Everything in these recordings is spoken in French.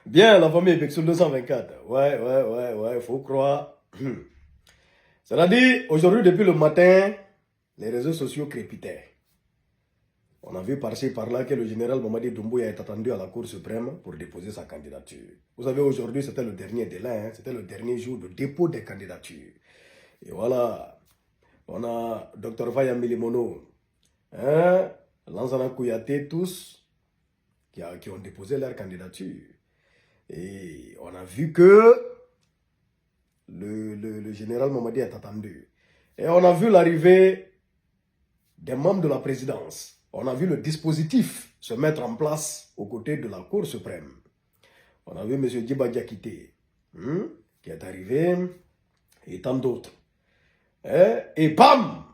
Bien, la famille Pexul 224. Ouais, faut croire. C'est-à-dire, aujourd'hui, depuis le matin, les réseaux sociaux crépitaient. On a vu par-ci, par-là que le général Mamadi Doumbouya est attendu à la Cour suprême pour déposer sa candidature. Vous savez, aujourd'hui, c'était le dernier délai, hein, c'était le dernier jour de dépôt des candidatures. Et voilà, on a Dr Faya Milimono, hein, Lansana Kouyaté, tous, qui ont déposé leur candidature. Et on a vu que le général Mamadi est attendu. Et on a vu l'arrivée des membres de la présidence. On a vu le dispositif se mettre en place aux côtés de la Cour suprême. On a vu M. Djiba Diakité, qui est arrivé, et tant d'autres. Et bam!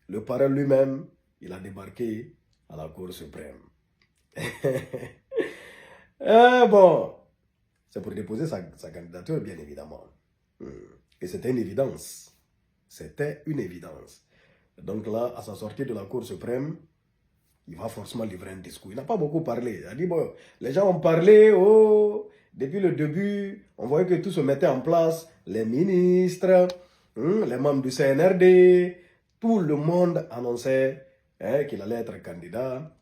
Le parrain lui-même, il a débarqué à la Cour suprême. Bon, c'est pour déposer sa candidature, bien évidemment. Et c'était une évidence. C'était une évidence. Donc là, à sa sortie de la Cour suprême, il va forcément livrer un discours. Il n'a pas beaucoup parlé. Il a dit, bon, les gens ont parlé, depuis le début, on voyait que tout se mettait en place. Les ministres, les membres du CNRD, tout le monde annonçait qu'il allait être candidat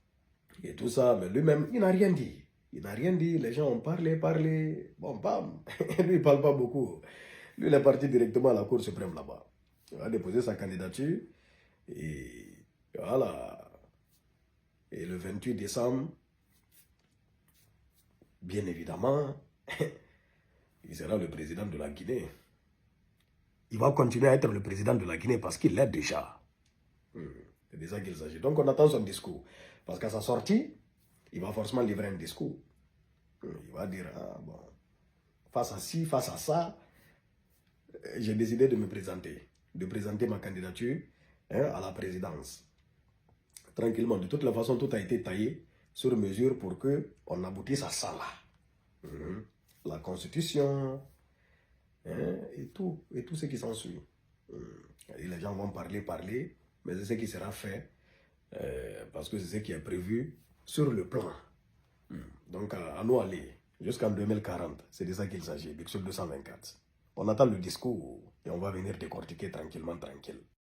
et tout ça. Mais lui-même, il n'a rien dit. Il n'a rien dit. Les gens ont parlé. Bon, bam. Lui, il ne parle pas beaucoup. Lui, il est parti directement à la Cour suprême là-bas. Il a déposé sa candidature. Et voilà. Et le 28 décembre, bien évidemment, il sera le président de la Guinée. Il va continuer à être le président de la Guinée parce qu'il l'est déjà. C'est de ça qu'il s'agit. Donc on attend son discours. Parce qu'à sa sortie, il va forcément livrer un discours. Il va dire, bon, face à ci, face à ça, j'ai décidé de me présenter. De présenter ma candidature à la présidence. Tranquillement. De toute la façon, tout a été taillé sur mesure pour qu'on aboutisse à ça là. La constitution et tout ce qui s'ensuit. Les gens vont parler, mais c'est ce qui sera fait parce que c'est ce qui est prévu sur le plan. Donc à nous aller jusqu'en 2040, c'est de ça qu'il s'agit, sur 224. On attend le discours et on va venir décortiquer tranquille.